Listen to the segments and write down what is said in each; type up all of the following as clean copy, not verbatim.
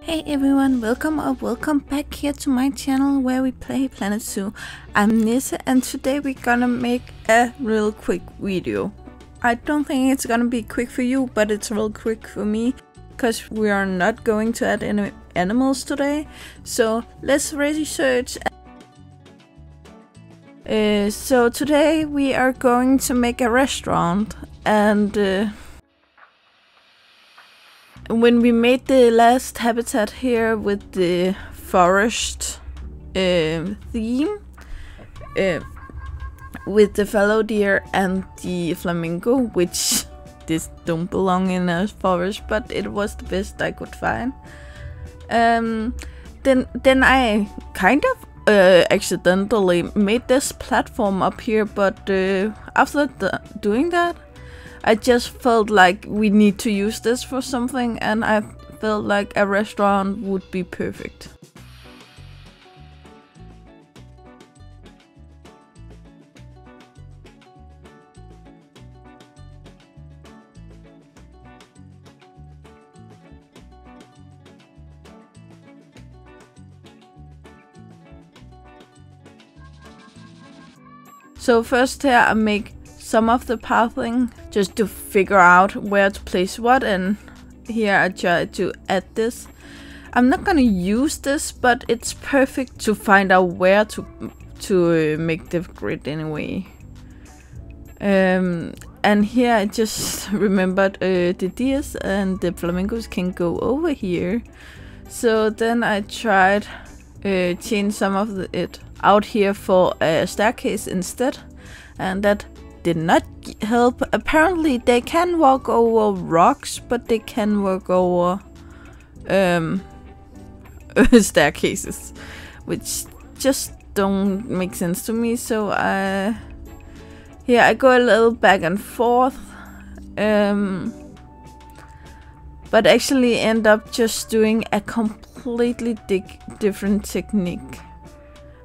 Hey everyone, welcome or welcome back here to my channel where we play Planet Zoo. I'm Nisse and today we're gonna make a real quick video. I don't think it's gonna be quick for you, but it's real quick for me because we are not going to add any animals today. So let's research. So today we are going to make a restaurant, and when we made the last habitat here with the forest theme, with the fallow deer and the flamingo, which this don't belong in a forest, but it was the best I could find. Then I kind of accidentally made this platform up here, but after doing that, I just felt like we need to use this for something, and I felt like a restaurant would be perfect. So first here I make some of the pathing just to figure out where to place what, and here I try to add this. I'm not gonna use this, but it's perfect to find out where to make the grid anyway. And here I just remembered the deers and the flamingos can go over here. So then I tried change some of it out here for a staircase instead, and that did not help. Apparently they can walk over rocks, but they can walk over staircases, which just don't make sense to me. So here I go a little back and forth, but actually end up just doing a completely different technique,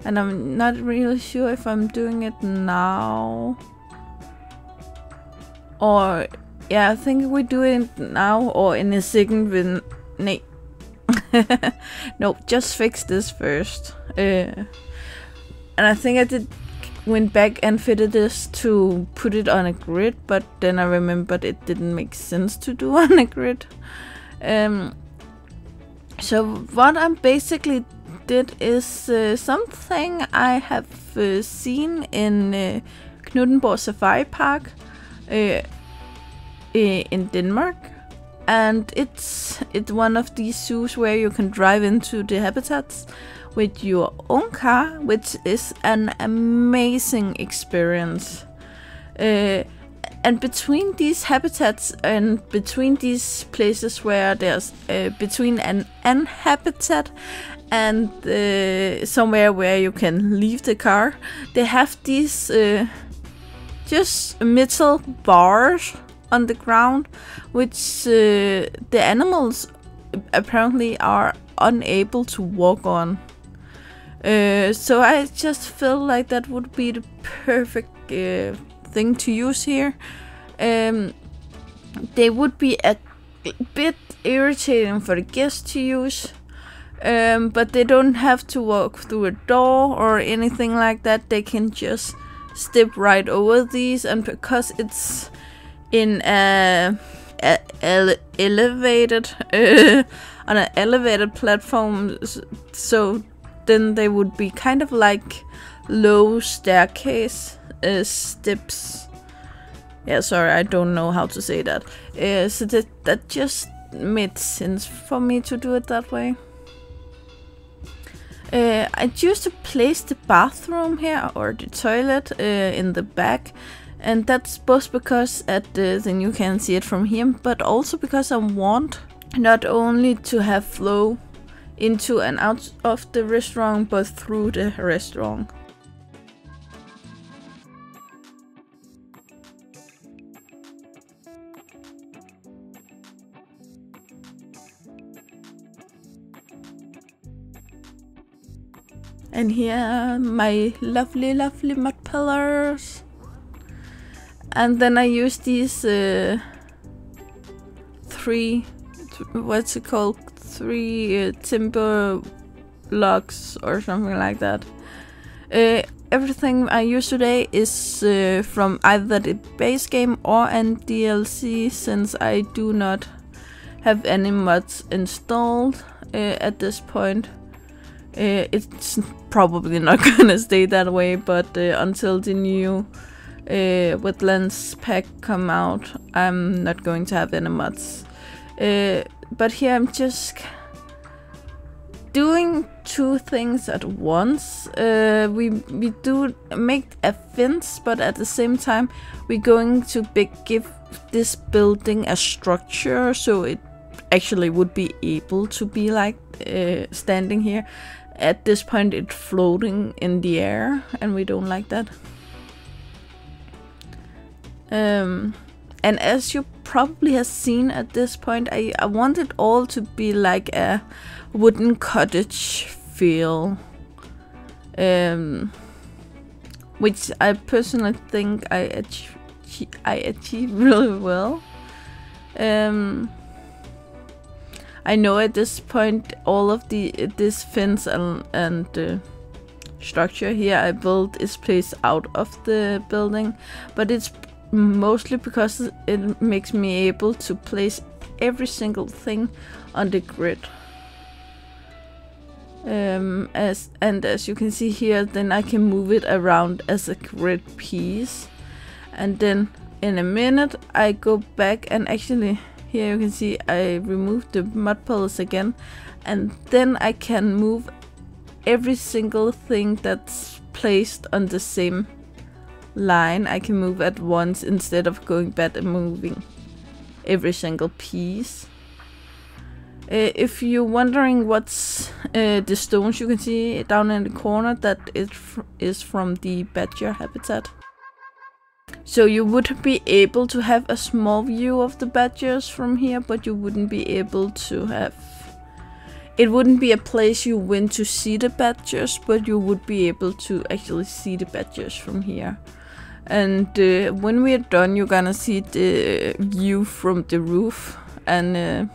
and I'm not really sure if I'm doing it now. Or, yeah, I think we do it now or in a second with... No, just fix this first. And I think I went back and fitted this to put it on a grid, but then I remembered it didn't make sense to do on a grid. So what I basically did is something I have seen in Knuthenborg Safari Park in Denmark, and it's one of these zoos where you can drive into the habitats with your own car, which is an amazing experience. And between these habitats and between these places where there's between an habitat and somewhere where you can leave the car, they have these just metal bars on the ground, which the animals apparently are unable to walk on. So I just feel like that would be the perfect thing to use here. They would be a bit irritating for the guests to use, but they don't have to walk through a door or anything like that. They can just step right over these, and because it's in elevated on an elevated platform, so then they would be kind of like low staircase steps. Yeah, sorry, I don't know how to say that. So that just made sense for me to do it that way. I used to place the bathroom here, or the toilet, in the back, and that's both because then you can see it from here, but also because I want not only to have flow into and out of the restaurant, but through the restaurant. And here are my lovely mud pillars. And then I use these what's it called, 3 timber logs or something like that. Everything I use today is from either the base game or an DLC, since I do not have any mods installed at this point. It's probably not gonna stay that way, but until the new Wetlands pack come out, I'm not going to have any mods. But here I'm just doing 2 things at once. We do make a fence, but at the same time we're going to give this building a structure, so it actually would be able to be like standing here. At this point it's floating in the air, and we don't like that. And as you probably have seen at this point, I want it all to be like a wooden cottage feel, which I personally think I achieve really well. I know at this point all of this fence and structure here I built is placed out of the building, but it's mostly because it makes me able to place every single thing on the grid. As you can see here, then I can move it around as a grid piece, and then in a minute I go back, and actually here you can see I removed the mud puddles again, and then I can move every single thing that's placed on the same line. I can move at once instead of going back and moving every single piece. If you're wondering what's the stones you can see down in the corner, that is from the badger habitat. So you would be able to have a small view of the badgers from here, but you wouldn't be able to have... It wouldn't be a place you went to see the badgers, but you would be able to actually see the badgers from here. And when we're done, you're gonna see the view from the roof, and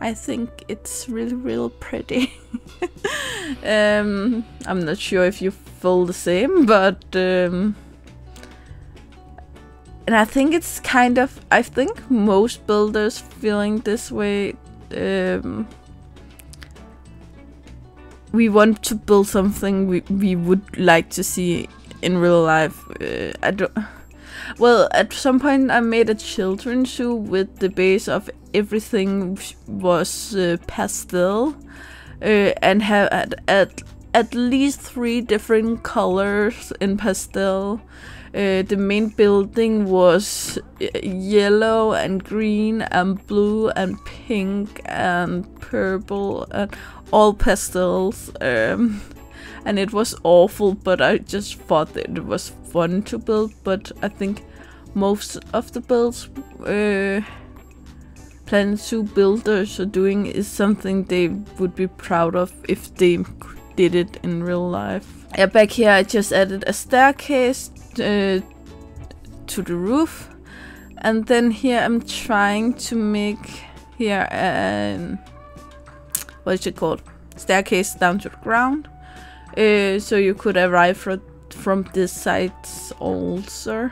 I think it's really pretty. I'm not sure if you feel the same, but and I think it's kind of, I think most builders feeling this way. We want to build something we would like to see in real life. Well, at some point I made a children's zoo with the base of everything was pastel, and had at least 3 different colors in pastel. The main building was yellow and green and blue and pink and purple and all pastels. And it was awful, but I just thought that it was fun to build. But I think most of the builds Planet Zoo builders are doing is something they would be proud of if they did it in real life. Yeah, back here I just added a staircase to the roof, and then here I'm trying to make here what is it called? Staircase down to the ground. So you could arrive from this side also.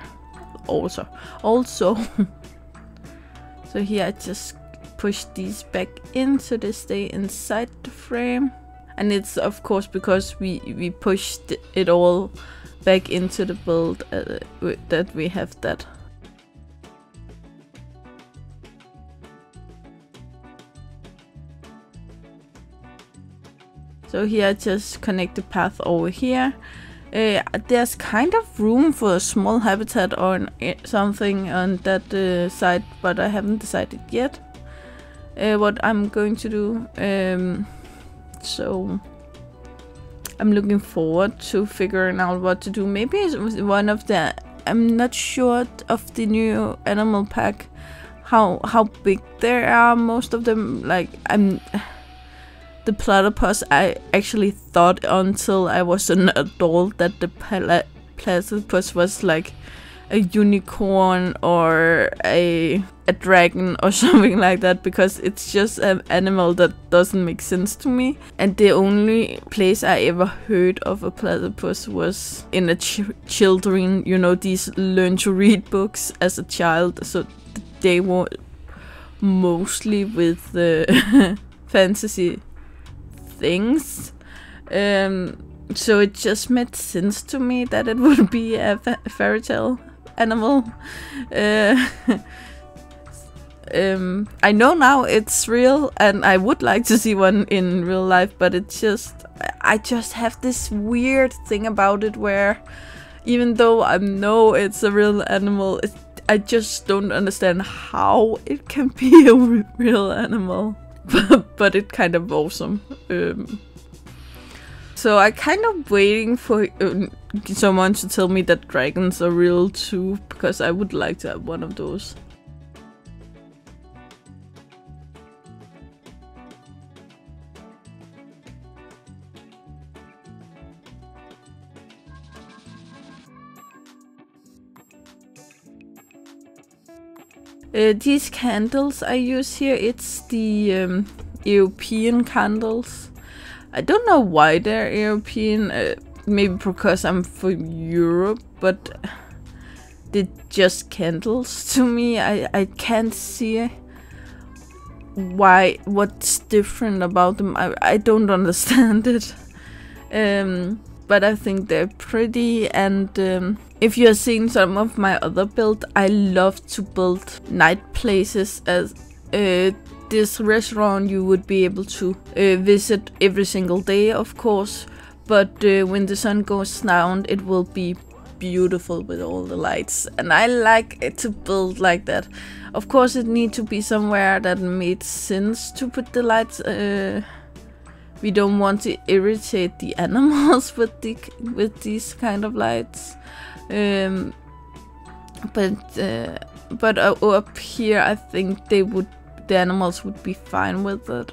So here I just push these back in so they stay inside the frame, and it's of course because we pushed it all back into the build that we have that. So here I just connect the path over here. There's kind of room for a small habitat or something on that side, but I haven't decided yet what I'm going to do. So I'm looking forward to figuring out what to do. Maybe it's one of the... I'm not sure of the new animal pack, how big they are. Most of them, like the platypus, I actually thought until I was an adult that the platypus was like a unicorn or a dragon or something like that, because it's just an animal that doesn't make sense to me. And the only place I ever heard of a platypus was in a children, you know, these learn to read books as a child. So they were mostly with fantasy things. So it just made sense to me that it would be a fairy tale animal. I know now it's real, and I would like to see one in real life, but I just have this weird thing about it where even though I know it's a real animal, I just don't understand how it can be a real animal. But it's kind of awesome. So I kind of waiting for someone to tell me that dragons are real too, because I would like to have one of those. These candles I use here, it's the European candles. I don't know why they're European, maybe because I'm from Europe, but they're just candles to me. I can't see what's different about them. I don't understand it. But I think they're pretty, and if you're seeing some of my other builds, I love to build night places. As this restaurant you would be able to visit every single day, of course, but when the sun goes down it will be beautiful with all the lights, and I like it to build like that. Of course it needs to be somewhere that made sense to put the lights. We don't want to irritate the animals with these kind of lights. But up here, I think the animals would be fine with it.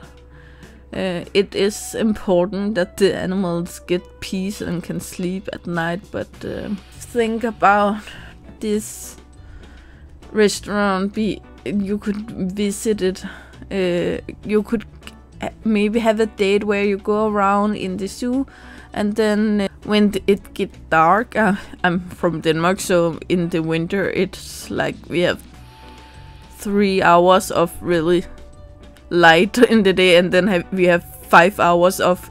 It is important that the animals get peace and can sleep at night. But think about this restaurant. You could visit it. You could maybe have a date where you go around in the zoo, and then when it gets dark, I'm from Denmark, so in the winter it's like we have 3 hours of really light in the day, and then we have 5 hours of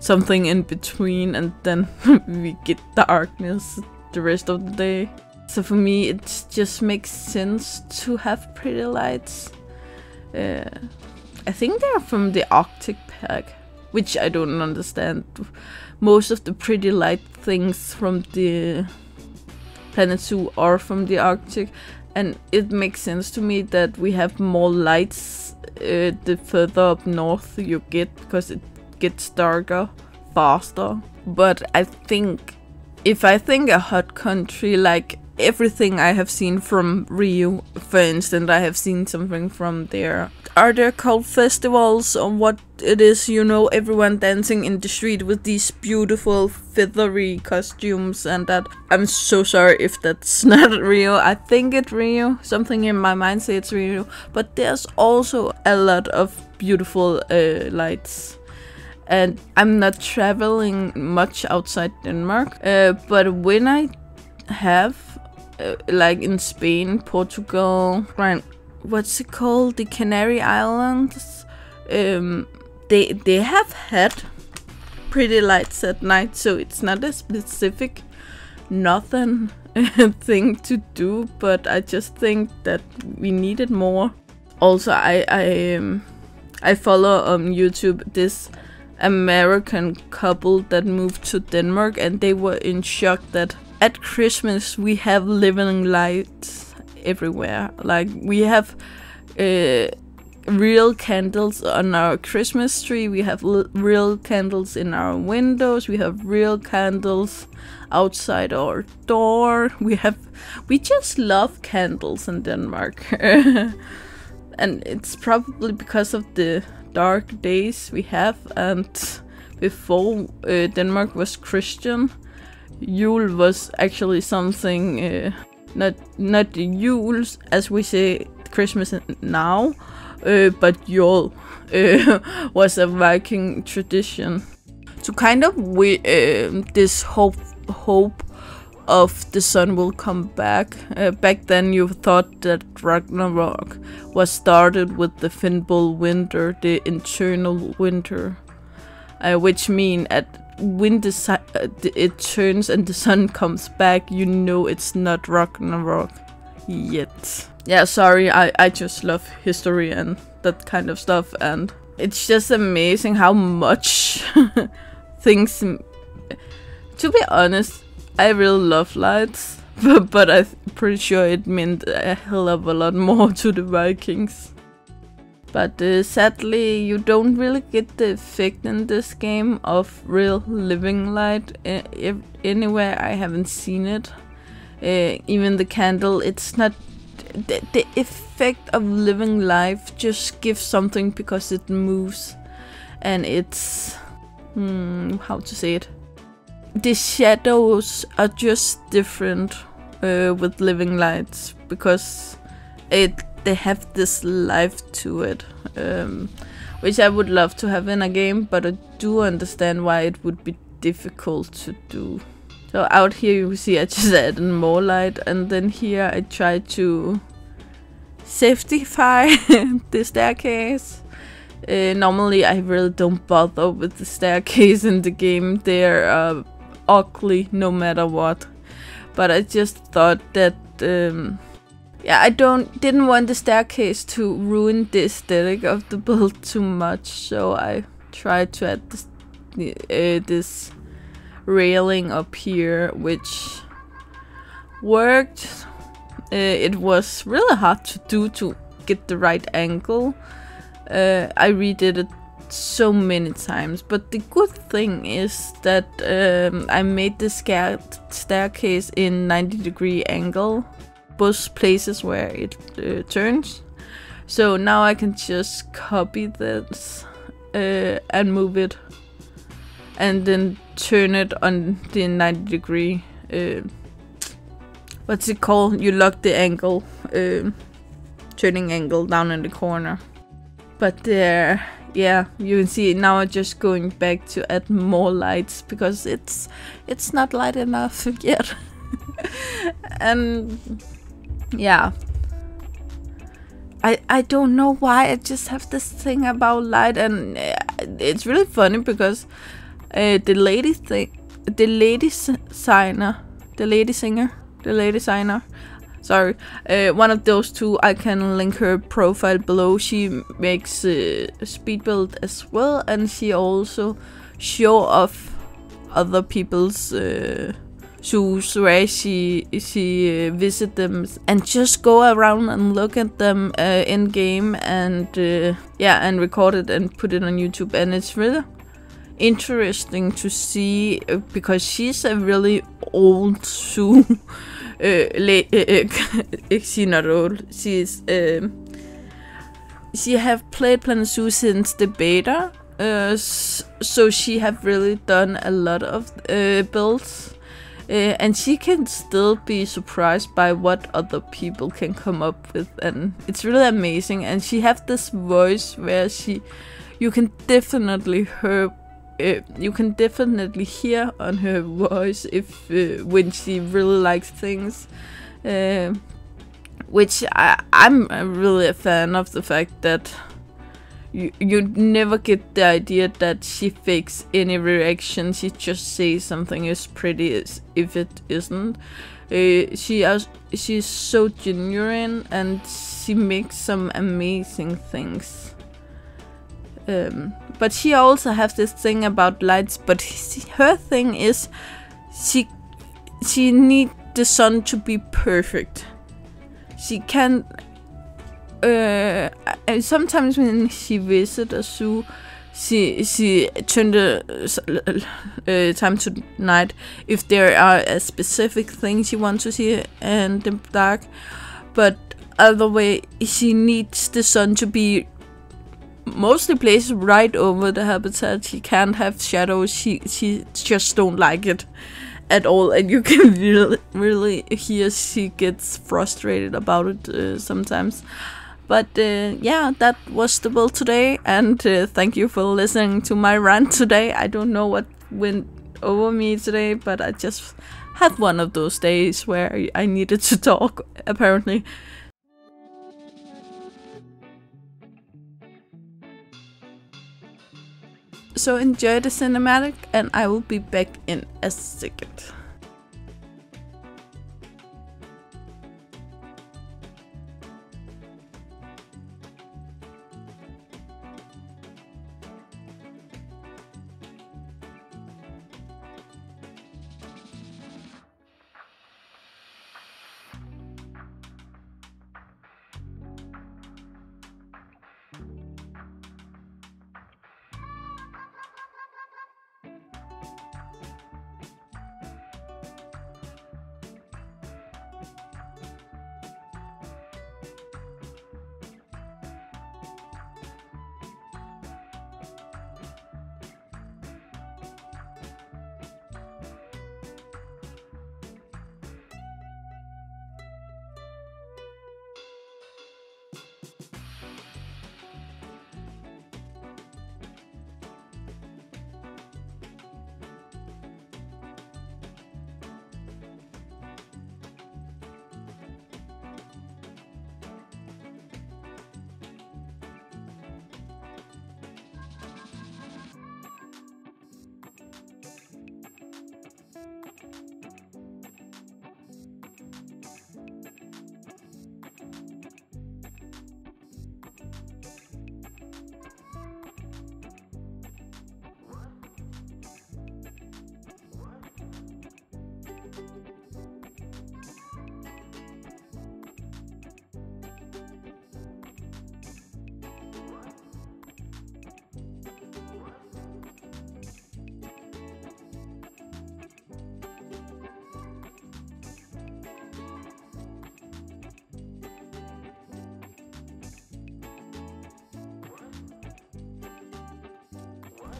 something in between, and then we get darkness the rest of the day. So for me it just makes sense to have pretty lights. I think they're from the Arctic pack, which I don't understand. Most of the pretty light things from the Planet Zoo are from the Arctic, and it makes sense to me that we have more lights the further up north you get, because it gets darker faster. But I think, if I think a hot country, like everything I have seen from Rio, for instance, I have seen something from there. Are there called festivals or what it is, you know, everyone dancing in the street with these beautiful feathery costumes, and that, I'm so sorry if that's not Rio. I think it's Rio. Something in my mind says it's Rio. But there's also a lot of beautiful lights. And I'm not traveling much outside Denmark. But when I have, like in Spain, Portugal, what's it called? The Canary Islands. They have had pretty lights at night, so it's not a specific nothing thing to do, but I just think that we needed more. Also, I follow on YouTube this American couple that moved to Denmark, and they were in shock that at Christmas we have living lights everywhere. Like, we have real candles on our Christmas tree, we have real candles in our windows, we have real candles outside our door. We just love candles in Denmark. And it's probably because of the dark days we have, and before Denmark was Christian, Yule was actually something not Yule as we say Christmas now, but Yule was a Viking tradition to kind of this hope of the sun will come back. Back then you thought that Ragnarok was started with the Finnbull winter, the internal winter, which mean when it turns and the sun comes back, you know it's not Ragnarok yet. Yeah, sorry, I just love history and that kind of stuff, and it's just amazing how much things. To be honest, I really love lights, but I'm pretty sure it meant a hell of a lot more to the Vikings. But sadly, you don't really get the effect in this game of real living light anywhere. I haven't seen it. Even the candle, it's not. The effect of living life just gives something because it moves, and it's how to say it. The shadows are just different with living lights because they have this life to it, which I would love to have in a game, but I do understand why it would be difficult to do. So out here you see I just added more light, and then here I try to safetyify the staircase. Normally I really don't bother with the staircase in the game. They're ugly no matter what. But I just thought that yeah, I didn't want the staircase to ruin the aesthetic of the build too much, so I tried to add this railing up here, which worked. It was really hard to do to get the right angle. I redid it so many times, but the good thing is that I made the staircase in 90-degree angle, both places where it turns. So now I can just copy this and move it, and then turn it on the 90-degree. What's it called? You lock the angle, turning angle down in the corner. But there, yeah, you can see now I'm just going back to add more lights because it's not light enough yet. And yeah, I don't know why I just have this thing about light, and it's really funny because the lady singer, sorry, one of those two, I can link her profile below. She makes speed build as well, and she also show off other people's zoos where she visit them and just go around and look at them in game, and yeah, and record it and put it on YouTube. And it's really interesting to see because she's a really old zoo. She's not old. She's she have played Planet Zoo since the beta, so she have really done a lot of builds, and she can still be surprised by what other people can come up with, and it's really amazing. And she have this voice where you can definitely hear on her voice if when she really likes things, which I'm really a fan of the fact that you never get the idea that she fakes any reaction. She just says something is pretty as if it isn't. She's so genuine, and she makes some amazing things. But she also has this thing about lights, but her thing is she needs the sun to be perfect. She can sometimes when she visits a zoo, she turn the time to night if there are a specific thing she wants to see in the dark. But other way, she needs the sun to be mostly placed right over the habitat. She can't have shadows. She just don't like it. at all, and you can really hear she gets frustrated about it sometimes. But yeah, that was the build today, and thank you for listening to my rant today. I don't know what went over me today, but I just had one of those days where I needed to talk, apparently. So enjoy the cinematic, and I will be back in a second.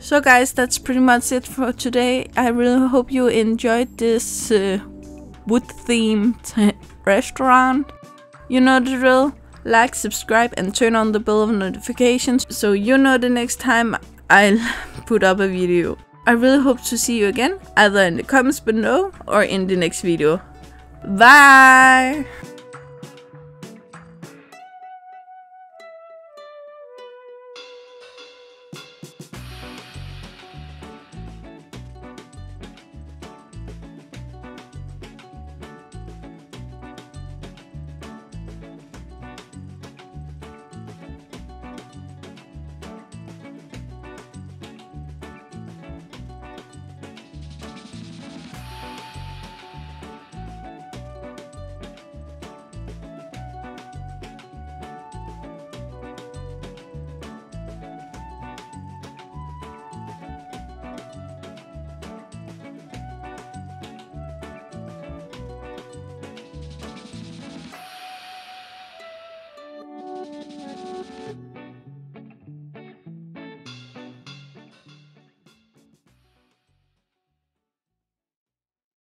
So guys, that's pretty much it for today. I really hope you enjoyed this wood-themed restaurant. You know the drill. Like, subscribe, and turn on the bell of notifications so you know the next time I'll put up a video. I really hope to see you again, either in the comments below or in the next video. Bye!